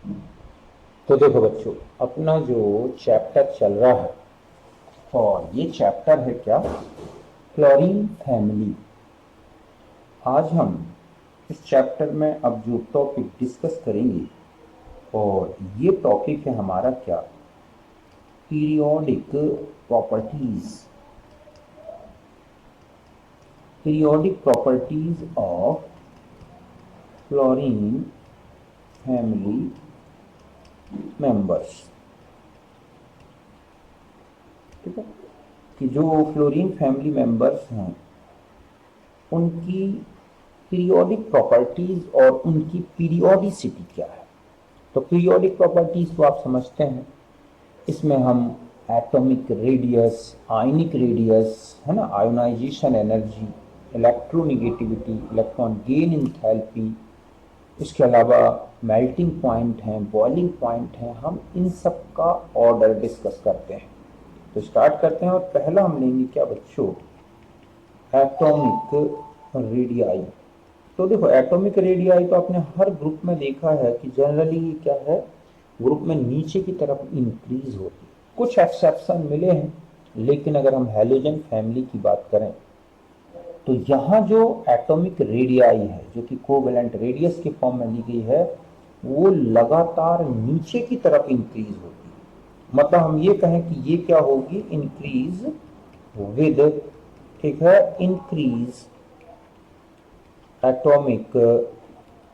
तो देखो बच्चों, अपना जो चैप्टर चल रहा है, और ये चैप्टर है क्या, क्लोरीन फैमिली। आज हम इस चैप्टर में अब जो टॉपिक डिस्कस करेंगे, और ये टॉपिक है हमारा क्या, periodic properties. Periodic properties of chlorine family members. ठीक है, कि जो फ्लोरीन फैमिली मेंबर्स हैं उनकी पीरियोडिक प्रॉपर्टीज और उनकी पीरियोडिसिटी क्या है। तो पीरियोडिक प्रॉपर्टीज तो आप समझते हैं, इसमें हम एटॉमिक रेडियस, आयनिक रेडियस है ना, ionisation energy, electronegativity, electron gain enthalpy, इसके अलावा मेल्टिंग पॉइंट हैं, बॉइलिंग पॉइंट हैं, हम इन सब का ऑर्डर डिस्कस करते हैं। तो स्टार्ट करते हैं, और पहला हम लेंगे क्या बच्चों, एटॉमिक रेडियाई। तो देखो, एटॉमिक रेडियाई तो आपने हर ग्रुप में देखा है कि जनरली ये क्या है, ग्रुप में नीचे की तरफ इंक्रीज होती है। कुछ एक्सेप्शन मिले हैं, लेकिन अगर हम हैलोजन फैमिली की बात करें तो यहाँ जो एटॉमिक रेडियाई है, जो कि कोवेलेंट रेडियस के फॉर्म में ली गई है, वो लगातार नीचे की तरफ इंक्रीज होती है। मतलब हम ये कहें कि ये क्या होगी, इंक्रीज विद, ठीक है, इंक्रीज एटॉमिक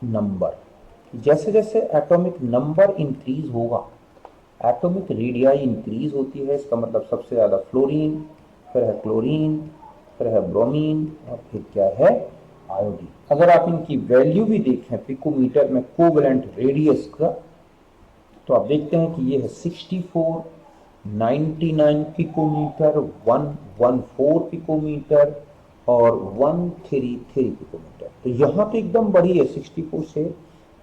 नंबर। जैसे जैसे एटॉमिक नंबर इंक्रीज होगा, एटॉमिक रेडियाई इंक्रीज होती है। इसका मतलब सबसे ज्यादा फ्लोरीन, फिर है क्लोरीन, फिर है ब्रोमीन, और फिर क्या है, आयोडीन। अगर आप इनकी वैल्यू भी देखें पिकोमीटर में कोवेलेंट रेडियस का, तो आप देखते हैं कि ये है 64, 99 पिकोमीटर, 114 पिकोमीटर, और 133 पिकोमीटर। तो यहाँ तो एकदम बड़ी है 64 से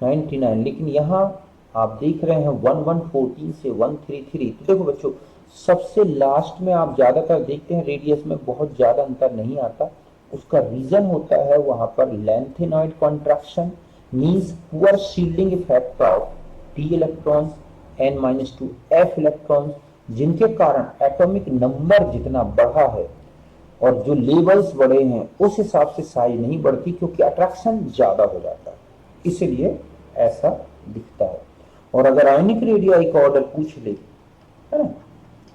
99, लेकिन यहाँ आप देख रहे हैं 1114 से 133। तो देखो बच्चों, सबसे लास्ट में आप ज्यादातर देखते हैं रेडियस में बहुत ज्यादा अंतर नहीं आता। उसका रीजन होता है वहां पर lanthanoid contraction, means poor shielding effect of D electrons, n-2 f electrons, जिनके कारण एटॉमिक नंबर जितना बढ़ा है और जो लेवल्स बड़े हैं उस हिसाब से साइज नहीं बढ़ती, क्योंकि अट्रैक्शन ज्यादा हो जाता है, इसलिए ऐसा दिखता है। और अगर आयनिक रेडियाई का ऑर्डर पूछ ले, है ना,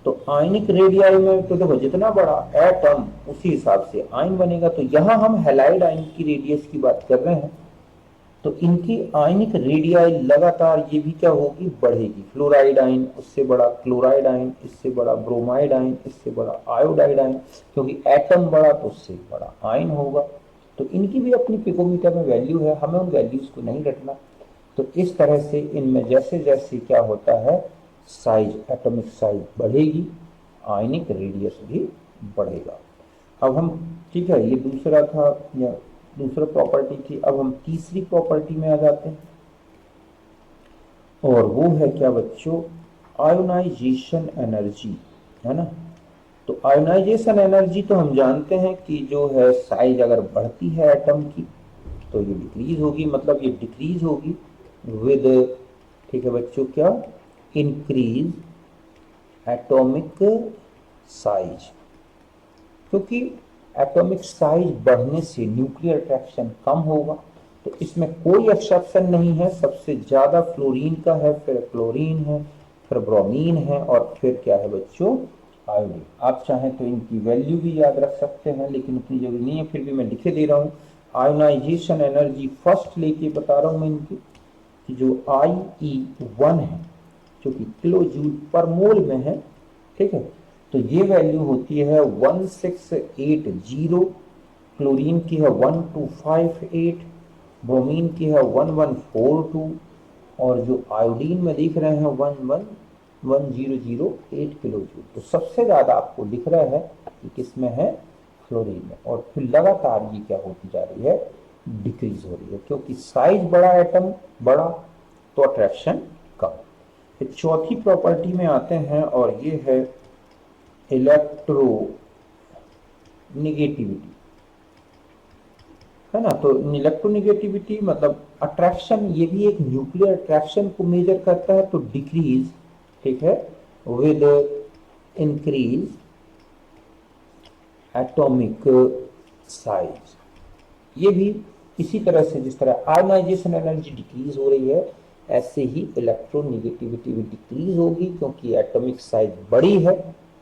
तो आयनिक रेडियाई में तो देखो जितना बड़ा एटम उसी हिसाब से आयन बनेगा। तो यहां हम हैलाइड आयन की रेडियस की बात कर रहे हैं, तो इनकी आयनिक रेडियाई लगातार ये भी क्या होगी, बढ़ेगी। फ्लोराइड आयन उससे बड़ा, क्लोराइड आयन इससे बड़ा, ब्रोमाइड आयन इससे बड़ा, आयोडाइड आयन, क्योंकि एटम बड़ा तो उससे बड़ा आयन होगा। तो इनकी भी अपनी पिकोमीटर में वैल्यू है, हमें उन वैल्यूज को नहीं रखना। तो इस तरह से इनमें जैसे जैसे क्या होता है, साइज, एटॉमिक साइज बढ़ेगी, आयनिक रेडियस भी बढ़ेगा। अब हम, ठीक है, ये दूसरा था, या दूसरा प्रॉपर्टी थी। अब हम तीसरी प्रॉपर्टी में आ जाते हैं, और वो है क्या बच्चों, आयोनाइजेशन एनर्जी, है ना। तो आयोनाइजेशन एनर्जी तो हम जानते हैं कि जो है साइज अगर बढ़ती है एटम की तो ये डिक्रीज होगी, मतलब ये डिक्रीज होगी विद, ठीक है बच्चों, क्या, इंक्रीज एटॉमिक साइज। क्योंकि एटॉमिक साइज बढ़ने से न्यूक्लियर अट्रैक्शन कम होगा। तो इसमें कोई एक्सेप्शन नहीं है, सबसे ज्यादा फ्लोरीन का है, फिर क्लोरीन है, फिर ब्रोमीन है, और फिर क्या है बच्चों, आयोडीन। आप चाहें तो इनकी वैल्यू भी याद रख सकते हैं, लेकिन उतनी जरूरी नहीं है, फिर भी मैं लिखे दे रहा हूं। आयोनाइजेशन एनर्जी फर्स्ट लेके बता रहा हूं मैं इनकी, कि जो IE1 है, जो कि किलो जूल पर मोल में है, ठीक है, तो ये वैल्यू होती है 1680, क्लोरीन की है 1258, ब्रोमीन की है 1142, और जो आयोडीन में दिख रहे हैं 111008 किलो जूल। तो सबसे ज्यादा आपको दिख रहा है कि किसमें है, फ्लोरीन में। और फिर लगातार ये क्या होती जा रही है, डिक्रीज हो रही है, क्योंकि साइज बड़ा, एटम बड़ा, तो अट्रैक्शन कम। फिर चौथी प्रॉपर्टी में आते हैं, और ये है इलेक्ट्रो निगेटिविटी, है ना। तो इलेक्ट्रोनिगेटिविटी मतलब अट्रैक्शन, ये भी एक न्यूक्लियर अट्रैक्शन को मेजर करता है, तो डिक्रीज, ठीक है, विद इंक्रीज एटॉमिक साइज। ये भी इसी तरह से, जिस तरह आयनाइजेशन एनर्जी डिक्रीज हो रही है, ऐसे ही इलेक्ट्रोनेगेटिविटी भी डिक्रीज होगी, क्योंकि एटॉमिक साइज बड़ी है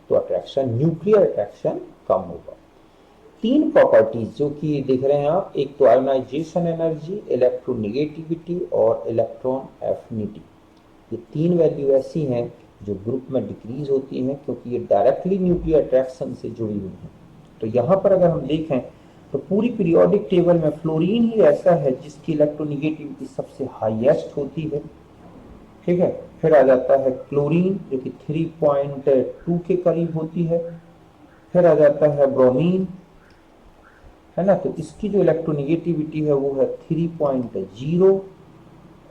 तो अट्रैक्शन, न्यूक्लियर अट्रैक्शन कम होगा। तीन प्रॉपर्टीज जो कि देख रहे हैं आप, एक तो आयोनाइजेशन एनर्जी, इलेक्ट्रोनेगेटिविटी और इलेक्ट्रॉन एफिनिटी। ये तीन वैल्यू ऐसी हैं जो ग्रुप में डिक्रीज होती हैं, क्योंकि ये डायरेक्टली न्यूक्लियर अट्रैक्शन से जुड़ी हुई हैं। तो यहाँ पर अगर हम देखें तो पूरी पीरियोडिक टेबल में फ्लोरीन ही ऐसा है जिसकी इलेक्ट्रोनेगेटिविटी सबसे हाईएस्ट होती है, ठीक है। फिर आ जाता है क्लोरीन जो कि 3.2 के करीब होती है। फिर आ जाता है ब्रोमीन, है ना, तो इसकी जो इलेक्ट्रोनेगेटिविटी है वो है 3.0,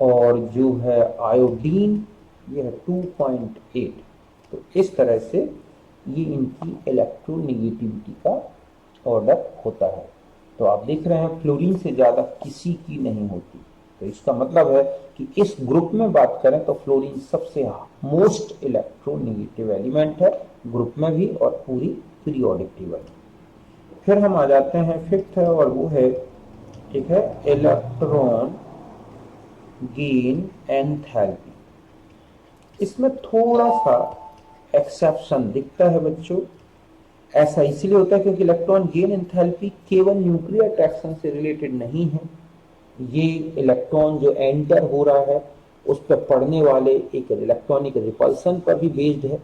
और जो है आयोडीन ये है 2.8। तो इस तरह से ये इनकी इलेक्ट्रोनेगेटिविटी का ऑर्डर होता है। तो आप देख रहे हैं फ्लोरीन से ज्यादा किसी की नहीं होती। तो इसका मतलब है कि इस ग्रुप में बात करें तो फ्लोरीन सबसे मोस्ट इलेक्ट्रोनेगेटिव एलिमेंट है, ग्रुप में भी और पूरी पीरियोडिक टेबल। फिर हम आ जाते हैं फिफ्थ है, और वो है, ठीक है, इलेक्ट्रॉन गेन एंथैल्पी। इसमें थोड़ा सा एक्सेप्शन दिखता है बच्चों। ऐसा इसलिए होता है क्योंकि इलेक्ट्रॉन गेन एंथैल्पी केवल न्यूक्लियर अट्रैक्शन से रिलेटेड नहीं है, ये इलेक्ट्रॉन जो एंटर हो रहा है उस पर पड़ने वाले एक इलेक्ट्रॉनिक रिपल्सन पर भी बेस्ड है।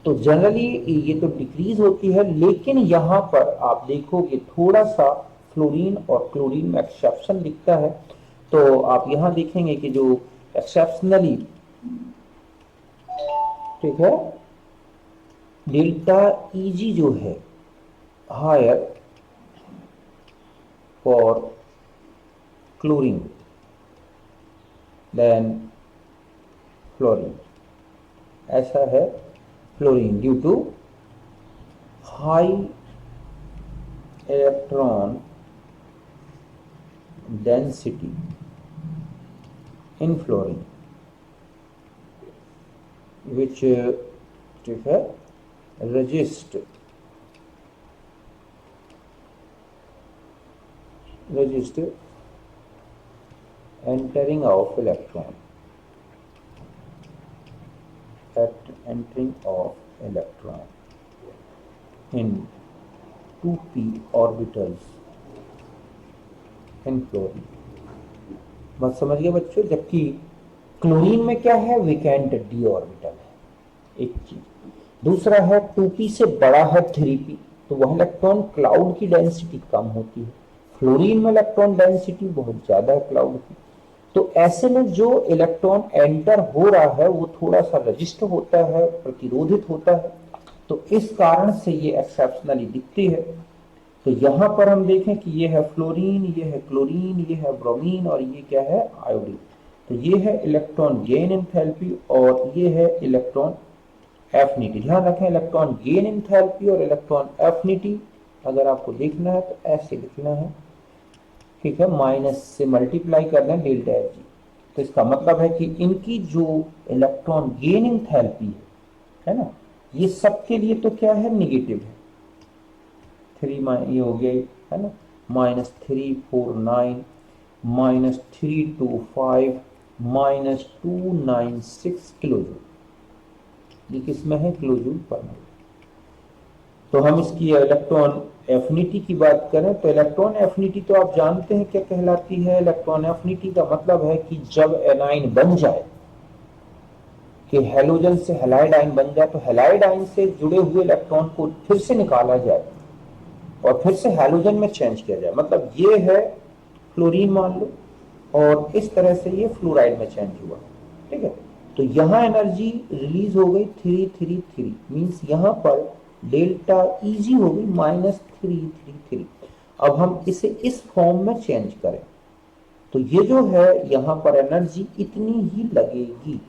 तो जनरली ये तो डिक्रीज होती है, लेकिन यहाँ पर आप देखोगे थोड़ा सा फ्लोरीन और क्लोरीन में एक्सेप्शन दिखता है। तो आप यहाँ देखेंगे कि जो एक्सेप्शनली, ठीक है, डेल्टा ईजी जो है higher for chlorine than fluorine, ऐसा है fluorine due to high electron density in fluorine which, ठीक है, resist entering of electron, at entering of electron in 2p orbitals in chlorine। बात समझ गए बच्चों। जबकि क्लोरीन में क्या है, वेकेंट डी ऑर्बिटल है, एक चीज। दूसरा है 2p से बड़ा है 3p, तो वह इलेक्ट्रॉन क्लाउड की डेंसिटी कम होती है। फ्लोरीन में इलेक्ट्रॉन डेंसिटी बहुत ज्यादा है क्लाउड की। तो ऐसे में जो इलेक्ट्रॉन एंटर हो रहा है वो थोड़ा सा रजिस्ट होता है, प्रतिरोधित होता है, तो इस कारण से ये एक्सेप्शनली दिखती है। तो यहां पर हम देखें कि ये है फ्लोरीन, ये है क्लोरीन, ये है ब्रोमीन, और ये क्या है, आयोडीन। तो ये है इलेक्ट्रॉन गेन एंथैल्पी और ये है इलेक्ट्रॉन एफिनिटी। ध्यान रखें, इलेक्ट्रॉन गेन एंथैल्पी और इलेक्ट्रॉन एफिनिटी अगर आपको देखना है तो ऐसे लिखना है, ठीक है, माइनस से मल्टीप्लाई करना है डेल्टा एफ जी। तो इसका मतलब है कि इनकी जो इलेक्ट्रॉन गेन एंथैल्पी है ना, ये सबके लिए तो क्या है, निगेटिव है। 3 ये हो गया है ना, -349 -325 -296 किलो जूल, ये किसमें है, किलो जूल पर मोल। तो हम इसकी इलेक्ट्रॉन एफिनिटी की बात करें तो इलेक्ट्रॉन एफिनिटी तो आप जानते हैं क्या कहलाती है। इलेक्ट्रॉन एफिनिटी का मतलब है कि जब एनाइन बन जाए, कि हेलोजन से हैलाइड आयन बन जाए, तो हैलाइड आयन से जुड़े हुए इलेक्ट्रॉन को फिर से निकाला जाए और फिर से हैलोजन में चेंज किया जाए। मतलब ये है फ्लोरीन मान लो, और इस तरह से ये फ्लोराइड में चेंज हुआ, ठीक है। तो यहां एनर्जी रिलीज हो गई 333, मींस यहां पर डेल्टा ईजी हो गई -333। अब हम इसे इस फॉर्म में चेंज करें तो ये जो है यहां पर एनर्जी इतनी ही लगेगी,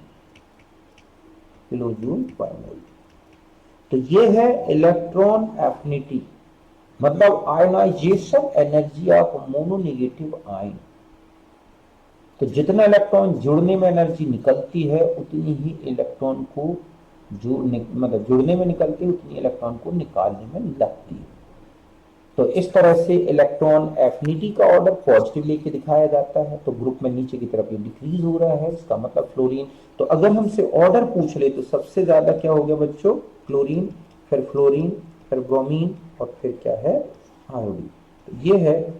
किलो जूल पर मोल। तो ये है इलेक्ट्रॉन एफिनिटी, मतलब आयनाइजेशन एनर्जी ऑफ मोनोनेगेटिव आयन। तो जितना इलेक्ट्रॉन जुड़ने में एनर्जी निकलती है उतनी ही इलेक्ट्रॉन को मतलब जुड़ने में निकलती है उतनी इलेक्ट्रॉन को निकालने में लगती है। तो इस तरह से इलेक्ट्रॉन एफिनिटी का ऑर्डर पॉजिटिव लेके दिखाया जाता है। तो ग्रुप में नीचे की तरफ ये डिक्रीज हो रहा है, इसका मतलब फ्लोरीन। तो अगर हमसे ऑर्डर पूछ ले तो सबसे ज्यादा क्या हो गया बच्चों, क्लोरीन, फिर फ्लोरीन, फिर ब्रोमीन और फिर क्या है, आयोडीन। तो ये है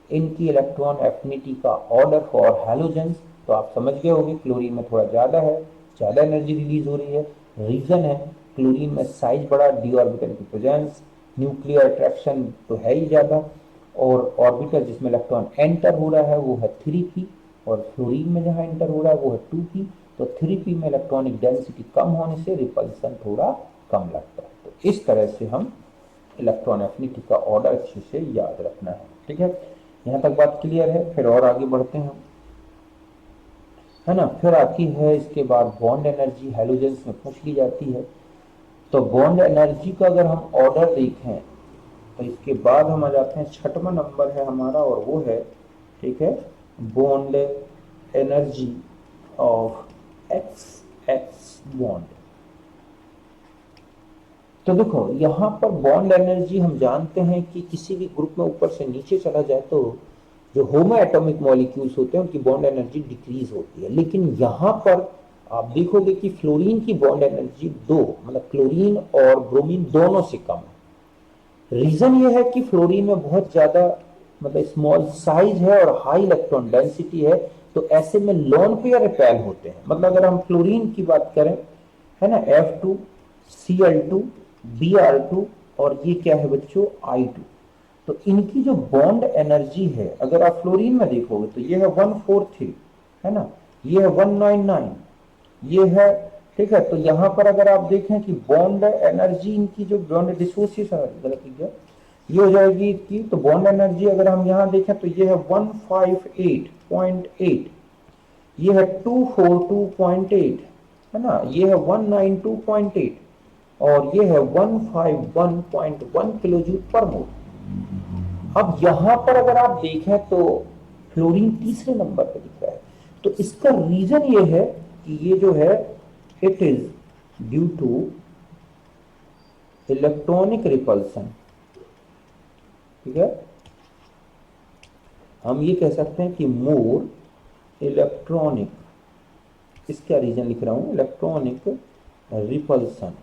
इनकी इलेक्ट्रॉन एफिनिटी का ऑर्डर फॉर हैलोजेंस। तो आप समझ गए होंगे क्लोरीन में थोड़ा ज्यादा है, ज्यादा एनर्जी रिलीज हो रही है। रीजन है क्लोरीन में साइज बड़ा, डी ऑर्बिटल की प्रेजेंस, न्यूक्लियर अट्रैक्शन तो है ही ज्यादा, और ऑर्बिटल जिसमें इलेक्ट्रॉन एंटर हो रहा है वो है 3p, और फ्लोरीन में जहां एंटर हो रहा है वो है 2p। तो 3p में इलेक्ट्रॉनिक डेंसिटी कम होने से रिपल्सन थोड़ा कम लगता है। तो इस तरह से हम इलेक्ट्रॉन एफिनिटी का ऑर्डर अच्छे से याद रखना है। ठीक है, यहां तक बात क्लियर है। फिर और आगे बढ़ते हैं हम, है ना। फिर आती है इसके बाद बॉन्ड एनर्जी, हैलोजेंस में पूछ ली जाती है। तो बॉन्ड एनर्जी का अगर हम ऑर्डर देखें तो इसके बाद हम आ जाते हैं, छठवां नंबर है हमारा और वो है, ठीक है, bond energy of x x bond. तो देखो यहां पर बॉन्ड एनर्जी हम जानते हैं कि किसी भी ग्रुप में ऊपर से नीचे चला जाए तो जो होमो एटॉमिक मॉलिक्यूल्स होते हैं उनकी बॉन्ड एनर्जी डिक्रीज होती है। लेकिन यहां पर आप देखोगे कि फ्लोरीन की बॉन्ड एनर्जी दो, मतलब क्लोरीन और ब्रोमीन दोनों से कम है। रीजन ये है कि फ्लोरीन में बहुत ज्यादा मतलब स्मॉल साइज है और हाई इलेक्ट्रॉन डेंसिटी है। तो ऐसे में लोन पेयर रिपेल होते हैं। मतलब अगर हम फ्लोरीन की बात करें, है ना, F2 Cl2 Br2, और ये क्या है बच्चों, I2। तो इनकी जो बॉन्ड एनर्जी है अगर आप फ्लोरीन में देखोगे तो ये है 143, है ना, ये है 199, ये है, ठीक है। तो यहां पर अगर आप देखें कि बॉन्ड एनर्जी इनकी जो बॉन्ड डिसोसिएशन, गलत लिख गया, ये हो जाएगी इसकी। तो बॉन्ड एनर्जी अगर हम यहां देखें तो ये है 158.8, ये है 242.8, है ना, ये है 192.8, और ये है 151.1 किलो जूल पर मोल। अब यहां पर अगर आप देखें तो फ्लोरीन तीसरे नंबर पर दिख रहा है। तो इसका रीजन ये है कि ये जो है it is due to electronic repulsion. ठीक है, हम ये कह सकते हैं कि मोर इलेक्ट्रॉनिक, इसका रीजन लिख रहा हूं, electronic repulsion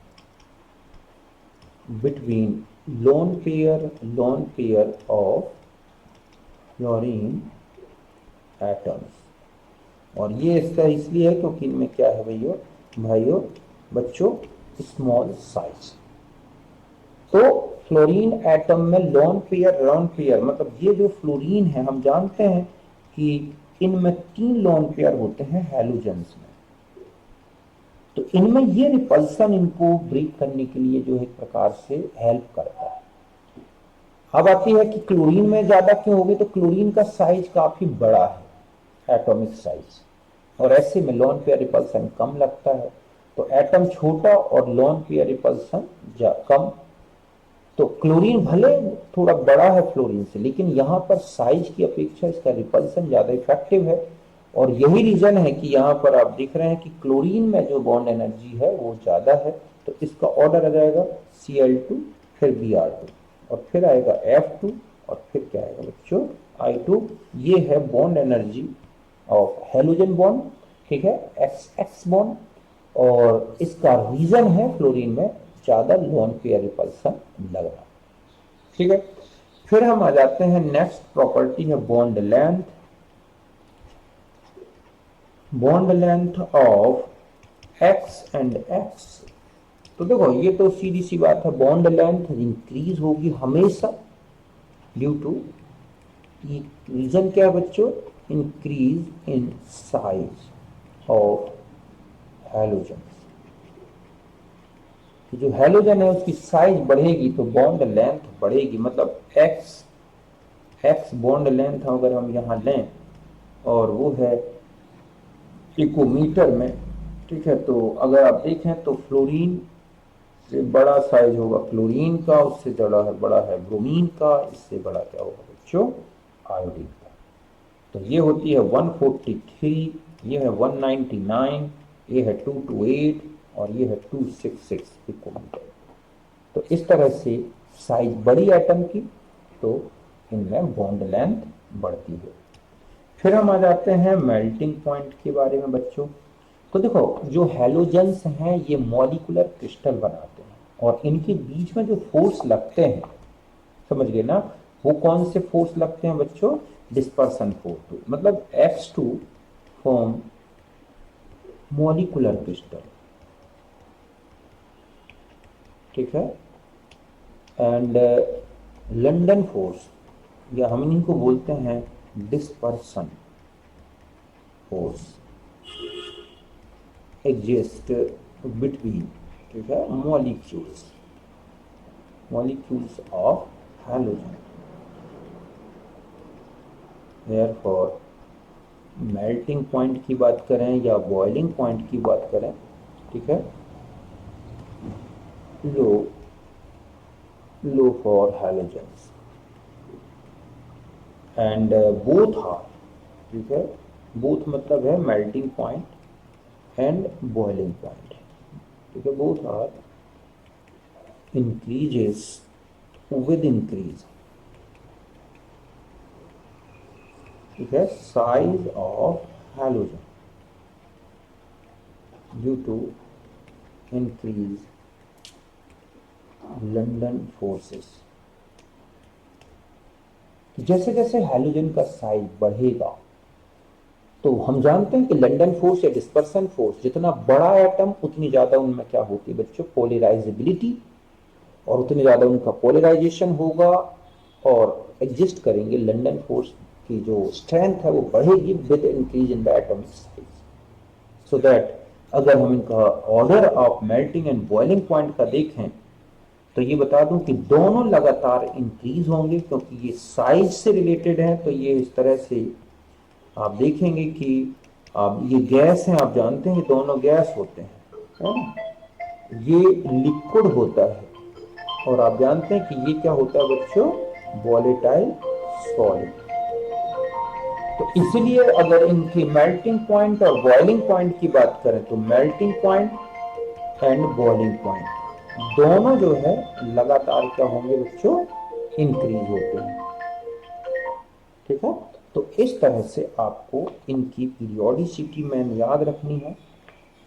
between lone pair of fluorine atoms. और ये इसका इसलिए है क्योंकि इनमें क्या है भाइयों बच्चों, स्मॉल साइज। तो फ्लोरीन एटम में लोन पेयर मतलब ये जो फ्लोरीन है हम जानते हैं कि इनमें 3 लोन पेयर होते हैं हैलोजेंस में। तो इनमें ये रिपल्सन इनको ब्रेक करने के लिए जो है एक प्रकार से हेल्प करता है। अब आती है कि क्लोरीन में ज्यादा क्यों होगी, तो क्लोरीन का साइज काफी बड़ा है, एटॉमिक साइज, और ऐसे में लोन पेयर रिपल्सन कम लगता है। तो एटम छोटा और लोन पेयर रिपल्सन कम। तो क्लोरीन भले थोड़ा बड़ा है फ्लोरीन से, लेकिन यहां पर साइज की अपेक्षा इसका रिपल्सन ज्यादा इफेक्टिव है। और यही रीजन है कि यहां पर आप देख रहे हैं कि क्लोरीन में जो बॉन्ड एनर्जी है वो ज्यादा है। तो इसका ऑर्डर आ जाएगा Cl2, फिर Br2, और फिर आएगा F2, और फिर क्या आएगा बच्चों, I2। ये है bond energy of halogen bond, ठीक है, XX बॉन्ड। और इसका रीजन है फ्लोरीन में ज्यादा लोन पेयर रिपल्सन लगना। ठीक है, फिर हम आ जाते हैं नेक्स्ट प्रॉपर्टी है bond length. Bond length of x and x. तो देखो ये तो सीधी सी बात है, बॉन्ड लेंथ इंक्रीज होगी हमेशा ड्यू टू, रीजन क्या है बच्चों, increase in size of halogen. कि जो हैलोजन है उसकी साइज बढ़ेगी तो बॉन्ड लेंथ बढ़ेगी। मतलब एक्स बॉन्ड लेंथ अगर हम यहां लें और वो है पिकोमीटर में, ठीक है, तो अगर आप देखें तो फ्लोरीन से बड़ा साइज होगा क्लोरीन का, उससे बड़ा है ब्रोमीन का, इससे बड़ा क्या होगा बच्चों, आयोडीन का। तो ये होती है 143, ये है 199, ये है 228 और ये है 266 पिकोमीटर। तो इस तरह से साइज बड़ी एटम की तो इनमें बॉन्ड लेंथ बढ़ती है। फिर हम आ जाते हैं मेल्टिंग पॉइंट के बारे में बच्चों। तो देखो, जो हैलोजेंस हैं ये मॉलिक्यूलर क्रिस्टल बनाते हैं और इनके बीच में जो फोर्स लगते हैं, समझ गए ना, वो कौन से फोर्स लगते हैं बच्चों? डिस्पर्सन फोर्स, मतलब X2 फॉर्म मॉलिक्यूलर क्रिस्टल, ठीक है। एंड लंदन फोर्स, या हम इनको बोलते हैं डिस्पर्सन फोर्स, एग्जिस्ट बिटवीन, ठीक है, molecules of halogen. Therefore melting point की बात करें या बॉइलिंग पॉइंट की बात करें, ठीक है, low low for halogens and both are, ठीक है, बोथ मतलब है melting point and boiling point, ठीक है, both are increases with increase, ठीक है, size of halogen due to increase London forces. जैसे जैसे हैलोजन का साइज बढ़ेगा तो हम जानते हैं कि लंदन फोर्स या डिस्पर्सन फोर्स, जितना बड़ा एटम उतनी ज्यादा उनमें क्या होती है बच्चों? पोलराइजेबिलिटी, और उतने ज्यादा उनका पोलराइजेशन होगा और एग्जिस्ट करेंगे। लंदन फोर्स की जो स्ट्रेंथ है वो बढ़ेगी with increase in the atomic size. So that अगर हम इनका order of melting and boiling point का देखें तो ये बता दूं कि दोनों लगातार इंक्रीज होंगे, क्योंकि ये साइज से रिलेटेड है। तो ये इस तरह से आप देखेंगे कि आप ये गैस हैं, आप जानते हैं दोनों गैस होते हैं, है ना? ये लिक्विड होता है और आप जानते हैं कि ये क्या होता है बच्चों? Volatile solid. तो इसलिए अगर इनकी मेल्टिंग पॉइंट और बॉइलिंग पॉइंट की बात करें तो melting point and boiling point दोनों जो है लगातार क्या होंगे बच्चों? इंक्रीज होते हैं, ठीक है। तो इस तरह से आपको इनकी पीरियोडिसिटी मैन याद रखनी है,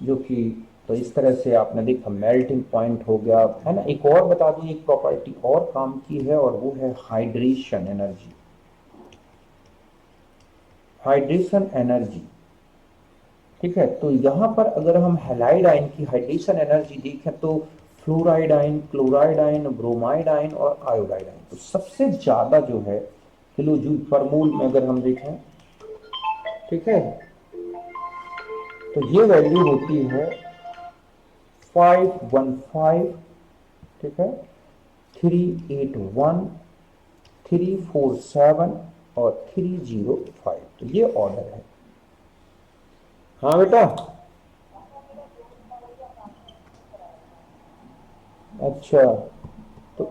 जो कि तो इस तरह से आपने देखा मेल्टिंग पॉइंट हो गया, है ना। एक और बता दूं, एक प्रॉपर्टी और काम की है और वो है हाइड्रेशन एनर्जी। हाइड्रेशन एनर्जी, ठीक है। तो यहां पर अगर हम हैलाइड आयन की हाइड्रेशन एनर्जी देखें तो fluoride ion, chloride ion, bromide ion और आयोडाइड आयन, तो सबसे ज्यादा जो है किलो जूल पर मोल में अगर हम देखें, ठीक है, तो ये वैल्यू होती है 515, ठीक है, 381, 347 और 305। तो ये ऑर्डर है। हाँ बेटा, अच्छा, तो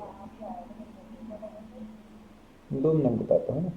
2 मिनट बताता हूँ ना।